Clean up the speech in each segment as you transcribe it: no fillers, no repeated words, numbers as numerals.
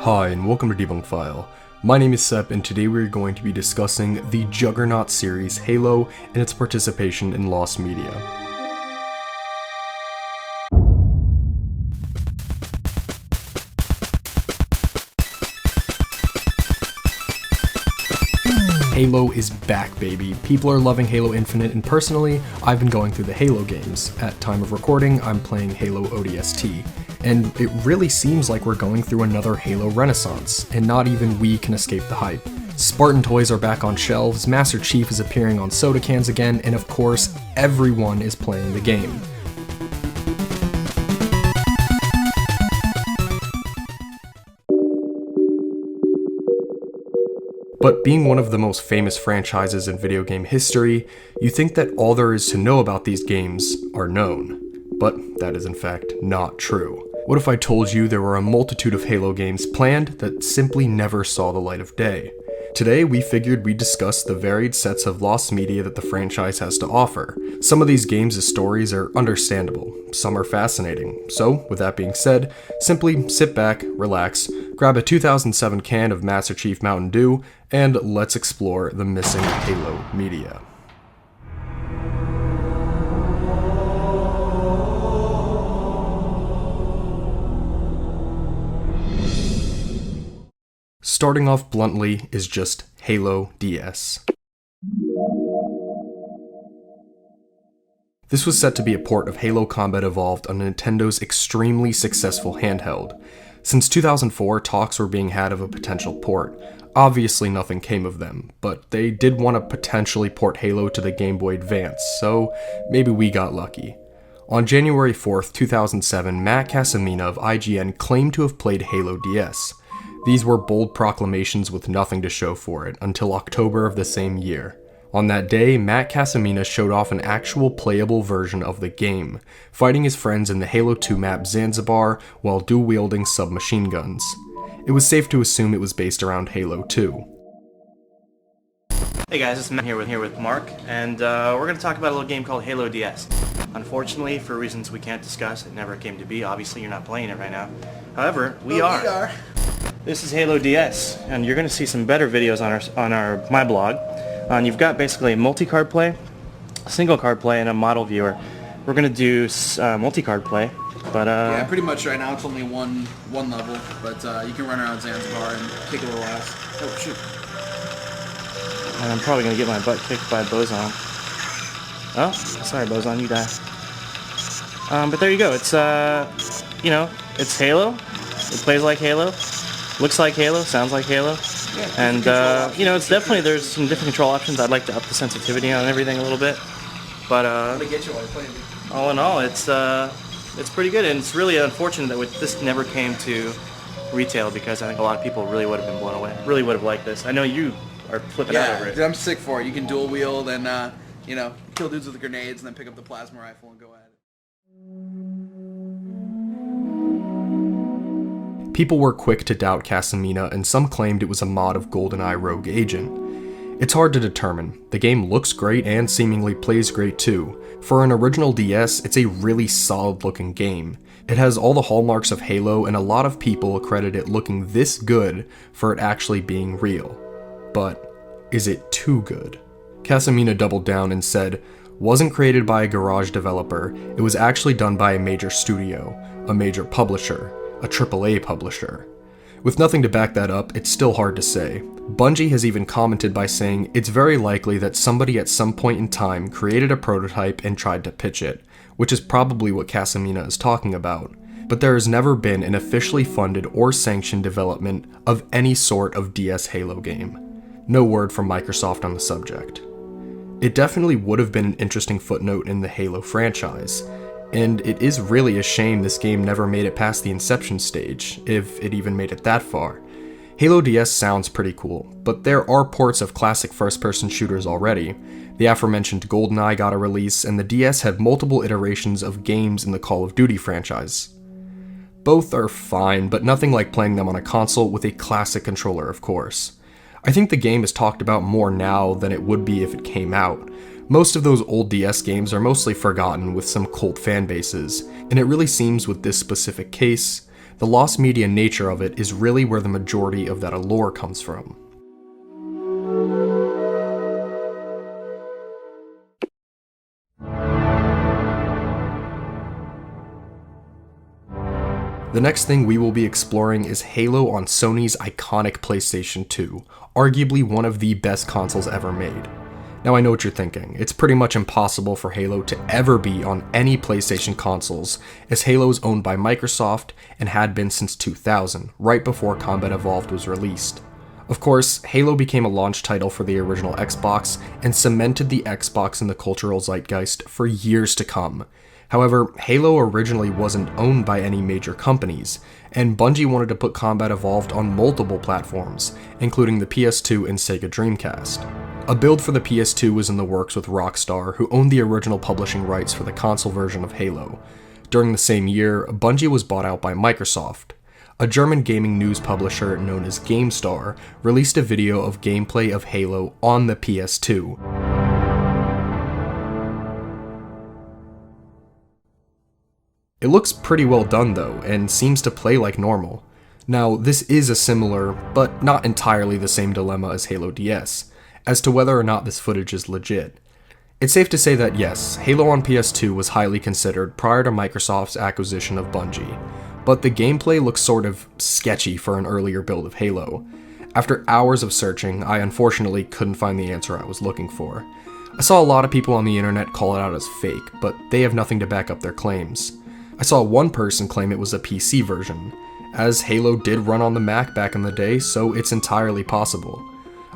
Hi, and welcome to Debunk File. My name is Sep, and today we're going to be discussing the Juggernaut series Halo and its participation in lost media. Halo is back, baby. People are loving Halo Infinite, and personally, I've been going through the Halo games. At time of recording, I'm playing Halo ODST. And it really seems like we're going through another Halo renaissance, and not even we can escape the hype. Spartan toys are back on shelves, Master Chief is appearing on soda cans again, and of course, everyone is playing the game. But being one of the most famous franchises in video game history, you think that all there is to know about these games are known. But that is in fact not true. What if I told you there were a multitude of Halo games planned that simply never saw the light of day? Today we figured we'd discuss the varied sets of lost media that the franchise has to offer. Some of these games' stories are understandable, some are fascinating. So, with that being said, simply sit back, relax, grab a 2007 can of Master Chief Mountain Dew, and let's explore the missing Halo media. Starting off bluntly is just Halo DS. This was set to be a port of Halo Combat Evolved on Nintendo's extremely successful handheld. Since 2004, talks were being had of a potential port. Obviously nothing came of them, but they did want to potentially port Halo to the Game Boy Advance, so maybe we got lucky. On January 4th, 2007, Matt Cassimina of IGN claimed to have played Halo DS. These were bold proclamations with nothing to show for it, until October of the same year. On that day, Matt Cassimina showed off an actual playable version of the game, fighting his friends in the Halo 2 map Zanzibar while dual-wielding submachine guns. It was safe to assume it was based around Halo 2. Hey guys, it's Matt here with Mark, and we're going to talk about a little game called Halo DS. Unfortunately, for reasons we can't discuss, it never came to be. Obviously, you're not playing it right now. However, we are. This is Halo DS, and you're going to see some better videos on my blog. And you've got basically a multi-card play, a single card play, and a model viewer. We're going to do multi-card play, but yeah, pretty much right now it's only one level, but you can run around Zanzibar and kick a little ass. Oh shoot! And I'm probably going to get my butt kicked by Bozon. Oh, sorry Bozon, you die. But there you go. It's it's Halo. It plays like Halo. Looks like Halo, sounds like Halo, yeah, and it's definitely, there's some different control options. I'd like to up the sensitivity on everything a little bit, but all in all, it's pretty good, and it's really unfortunate that this never came to retail, because I think a lot of people really would have been blown away, really would have liked this. I know you are flipping out over it. Dude, I'm sick for it. You can dual wield and kill dudes with grenades and then pick up the plasma rifle and go at it. People were quick to doubt Cassimina, and some claimed it was a mod of GoldenEye Rogue Agent. It's hard to determine. The game looks great and seemingly plays great too. For an original DS, it's a really solid looking game. It has all the hallmarks of Halo, and a lot of people accredit it looking this good for it actually being real. But is it too good? Cassimina doubled down and said, "Wasn't created by a garage developer, it was actually done by a major studio, a major publisher. A AAA publisher." With nothing to back that up, it's still hard to say. Bungie has even commented by saying it's very likely that somebody at some point in time created a prototype and tried to pitch it, which is probably what Cassimina is talking about. But there has never been an officially funded or sanctioned development of any sort of DS Halo game. No word from Microsoft on the subject. It definitely would have been an interesting footnote in the Halo franchise. And it is really a shame this game never made it past the inception stage, if it even made it that far. Halo DS sounds pretty cool, but there are ports of classic first-person shooters already. The aforementioned GoldenEye got a release, and the DS had multiple iterations of games in the Call of Duty franchise. Both are fine, but nothing like playing them on a console with a classic controller, of course. I think the game is talked about more now than it would be if it came out. Most of those old DS games are mostly forgotten with some cult fan bases, and it really seems with this specific case, the lost media nature of it is really where the majority of that allure comes from. The next thing we will be exploring is Halo on Sony's iconic PlayStation 2, arguably one of the best consoles ever made. Now I know what you're thinking, it's pretty much impossible for Halo to ever be on any PlayStation consoles, as Halo is owned by Microsoft and had been since 2000, right before Combat Evolved was released. Of course, Halo became a launch title for the original Xbox and cemented the Xbox in the cultural zeitgeist for years to come. However, Halo originally wasn't owned by any major companies, and Bungie wanted to put Combat Evolved on multiple platforms, including the PS2 and Sega Dreamcast. A build for the PS2 was in the works with Rockstar, who owned the original publishing rights for the console version of Halo. During the same year, Bungie was bought out by Microsoft. A German gaming news publisher known as GameStar released a video of gameplay of Halo on the PS2. It looks pretty well done though, and seems to play like normal. Now, this is a similar, but not entirely the same dilemma as Halo DS, as to whether or not this footage is legit. It's safe to say that yes, Halo on PS2 was highly considered prior to Microsoft's acquisition of Bungie, but the gameplay looks sort of sketchy for an earlier build of Halo. After hours of searching, I unfortunately couldn't find the answer I was looking for. I saw a lot of people on the internet call it out as fake, but they have nothing to back up their claims. I saw one person claim it was a PC version, as Halo did run on the Mac back in the day, so it's entirely possible.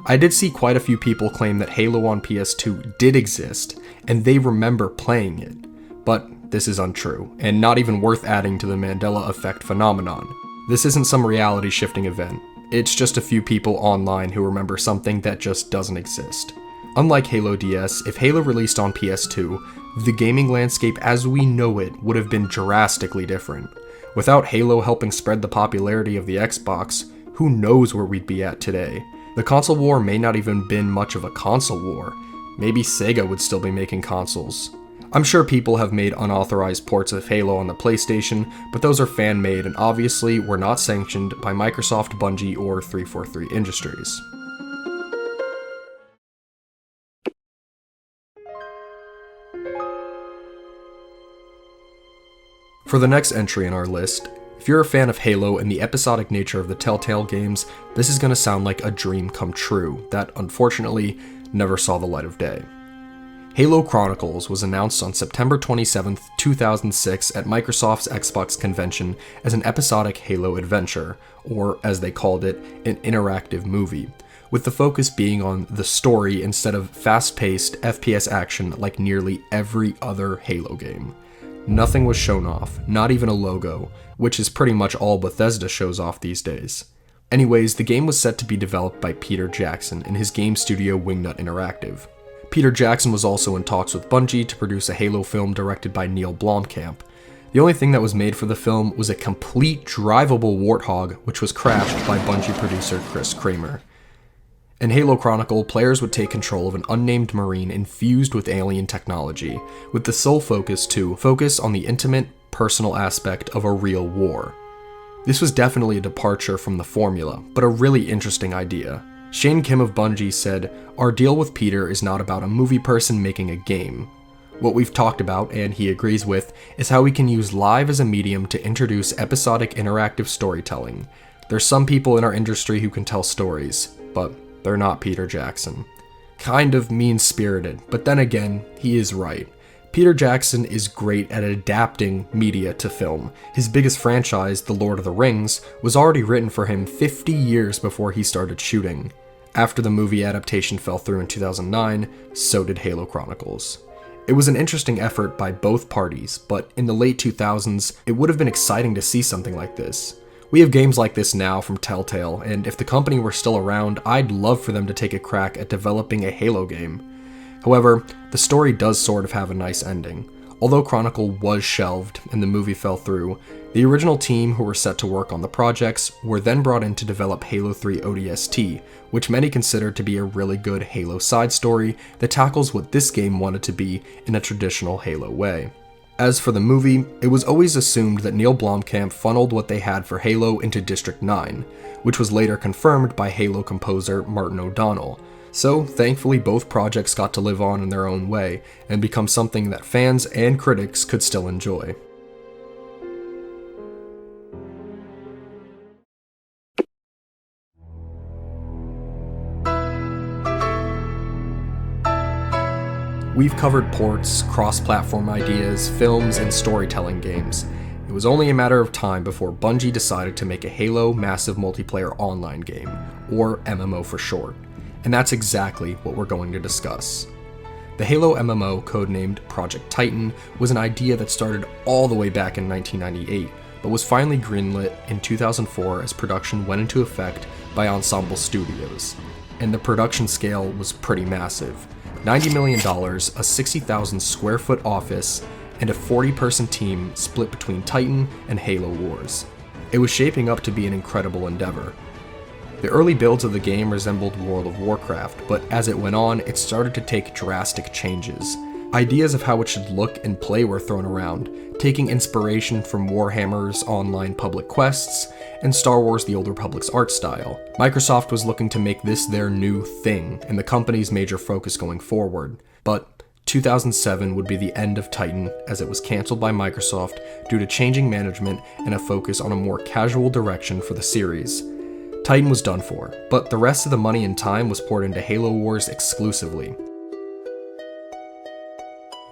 I did see quite a few people claim that Halo on PS2 did exist, and they remember playing it, but this is untrue, and not even worth adding to the Mandela effect phenomenon. This isn't some reality shifting event, it's just a few people online who remember something that just doesn't exist. Unlike Halo DS, if Halo released on PS2, the gaming landscape as we know it would have been drastically different. Without Halo helping spread the popularity of the Xbox, who knows where we'd be at today. The console war may not even been much of a console war. Maybe Sega would still be making consoles. I'm sure people have made unauthorized ports of Halo on the PlayStation, but those are fan-made and obviously were not sanctioned by Microsoft, Bungie, or 343 Industries. For the next entry in our list, if you're a fan of Halo and the episodic nature of the Telltale games, this is going to sound like a dream come true that unfortunately never saw the light of day. Halo Chronicles was announced on September 27, 2006 at Microsoft's Xbox convention as an episodic Halo adventure, or as they called it, an interactive movie, with the focus being on the story instead of fast-paced FPS action like nearly every other Halo game. Nothing was shown off, not even a logo, which is pretty much all Bethesda shows off these days. Anyways, the game was set to be developed by Peter Jackson in his game studio Wingnut Interactive. Peter Jackson was also in talks with Bungie to produce a Halo film directed by Neil Blomkamp. The only thing that was made for the film was a complete drivable Warthog, which was crashed by Bungie producer Chris Kramer. In Halo Chronicle, players would take control of an unnamed Marine infused with alien technology, with the sole focus to focus on the intimate, personal aspect of a real war. This was definitely a departure from the formula, but a really interesting idea. Shane Kim of Bungie said, "Our deal with Peter is not about a movie person making a game. What we've talked about, and he agrees with, is how we can use live as a medium to introduce episodic interactive storytelling. There's some people in our industry who can tell stories, but they're not Peter Jackson." Kind of mean-spirited, but then again, he is right. Peter Jackson is great at adapting media to film. His biggest franchise, The Lord of the Rings, was already written for him 50 years before he started shooting. After the movie adaptation fell through in 2009, so did Halo Chronicles. It was an interesting effort by both parties, but in the late 2000s, it would have been exciting to see something like this. We have games like this now from Telltale, and if the company were still around, I'd love for them to take a crack at developing a Halo game. However, the story does sort of have a nice ending. Although Chronicle was shelved and the movie fell through, the original team who were set to work on the projects were then brought in to develop Halo 3 ODST, which many consider to be a really good Halo side story that tackles what this game wanted to be in a traditional Halo way. As for the movie, it was always assumed that Neil Blomkamp funneled what they had for Halo into District 9, which was later confirmed by Halo composer Martin O'Donnell. So, thankfully both projects got to live on in their own way, and become something that fans and critics could still enjoy. We've covered ports, cross-platform ideas, films, and storytelling games. It was only a matter of time before Bungie decided to make a Halo Massive Multiplayer Online game, or MMO for short. And that's exactly what we're going to discuss. The Halo MMO, codenamed Project Titan, was an idea that started all the way back in 1998, but was finally greenlit in 2004 as production went into effect by Ensemble Studios. And the production scale was pretty massive. $90 million, a 60,000 square foot office, and a 40-person team split between Titan and Halo Wars. It was shaping up to be an incredible endeavor. The early builds of the game resembled World of Warcraft, but as it went on, it started to take drastic changes. Ideas of how it should look and play were thrown around, taking inspiration from Warhammer's online public quests and Star Wars The Old Republic's art style. Microsoft was looking to make this their new thing and the company's major focus going forward, but 2007 would be the end of Titan as it was cancelled by Microsoft due to changing management and a focus on a more casual direction for the series. Titan was done for, but the rest of the money and time was poured into Halo Wars exclusively.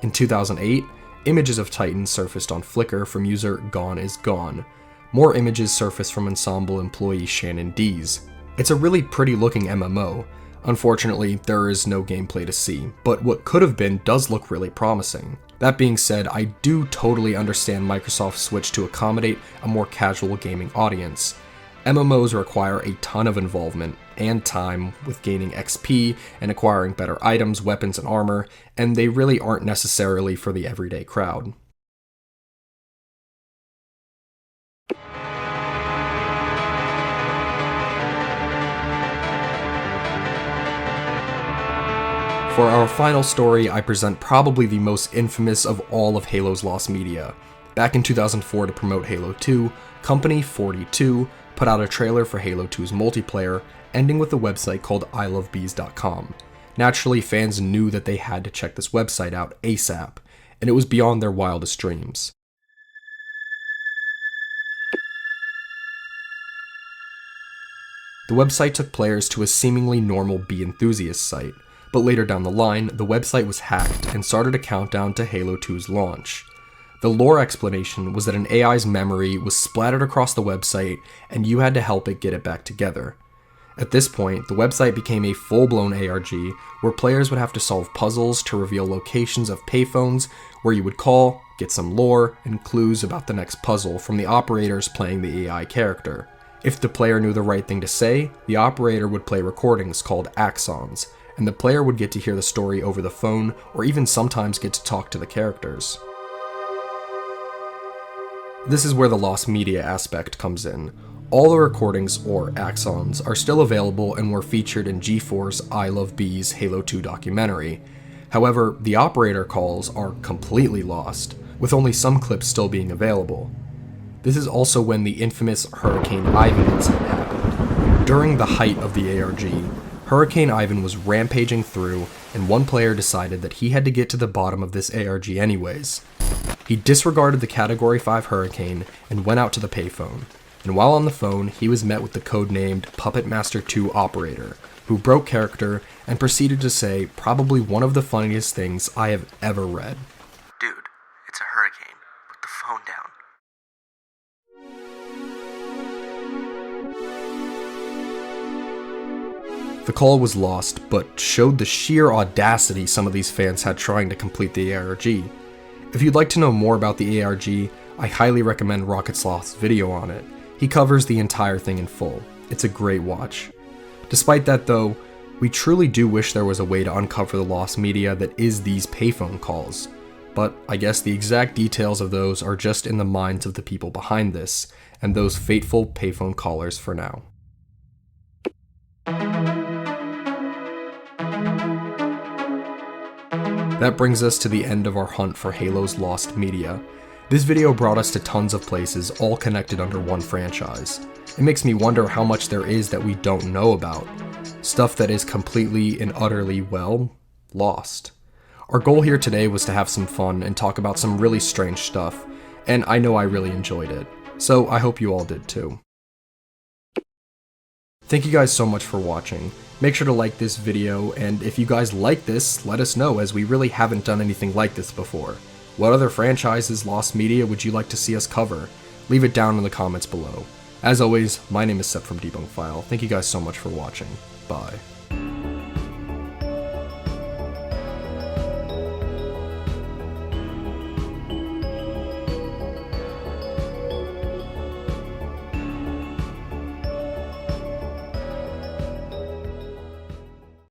In 2008, images of Titan surfaced on Flickr from user Gone Is Gone. More images surfaced from Ensemble employee Shannon Dees. It's a really pretty looking MMO. Unfortunately, there is no gameplay to see, but what could have been does look really promising. That being said, I do totally understand Microsoft's switch to accommodate a more casual gaming audience. MMOs require a ton of involvement and time with gaining XP and acquiring better items, weapons, and armor, and they really aren't necessarily for the everyday crowd. For our final story, I present probably the most infamous of all of Halo's lost media. Back in 2004 to promote Halo 2, Company 42 put out a trailer for Halo 2's multiplayer, ending with a website called ilovebees.com. Naturally, fans knew that they had to check this website out ASAP, and it was beyond their wildest dreams. The website took players to a seemingly normal bee enthusiast site, but later down the line, the website was hacked and started a countdown to Halo 2's launch. The lore explanation was that an AI's memory was splattered across the website and you had to help it get it back together. At this point, the website became a full-blown ARG where players would have to solve puzzles to reveal locations of payphones where you would call, get some lore, and clues about the next puzzle from the operators playing the AI character. If the player knew the right thing to say, the operator would play recordings called axons, and the player would get to hear the story over the phone or even sometimes get to talk to the characters. This is where the lost media aspect comes in. All the recordings, or axons, are still available and were featured in G4's I Love Bees Halo 2 documentary. However, the operator calls are completely lost, with only some clips still being available. This is also when the infamous Hurricane Ivan incident happened. During the height of the ARG, Hurricane Ivan was rampaging through, and one player decided that he had to get to the bottom of this ARG anyways. He disregarded the Category 5 Hurricane and went out to the payphone. And while on the phone, he was met with the codenamed Puppet Master 2 operator, who broke character and proceeded to say probably one of the funniest things I have ever read. Dude, it's a hurricane. Put the phone down. The call was lost, but showed the sheer audacity some of these fans had trying to complete the ARG. If you'd like to know more about the ARG, I highly recommend Rocket Sloth's video on it. He covers the entire thing in full. It's a great watch. Despite that though, we truly do wish there was a way to uncover the lost media that is these payphone calls. But I guess the exact details of those are just in the minds of the people behind this, and those fateful payphone callers for now. That brings us to the end of our hunt for Halo's lost media. This video brought us to tons of places, all connected under one franchise. It makes me wonder how much there is that we don't know about. Stuff that is completely and utterly, well, lost. Our goal here today was to have some fun and talk about some really strange stuff, and I know I really enjoyed it, so I hope you all did too. Thank you guys so much for watching. Make sure to like this video, and if you guys like this, let us know, as we really haven't done anything like this before. What other franchises, lost media would you like to see us cover? Leave it down in the comments below. As always, my name is Seth from Debunk File. Thank you guys so much for watching. Bye.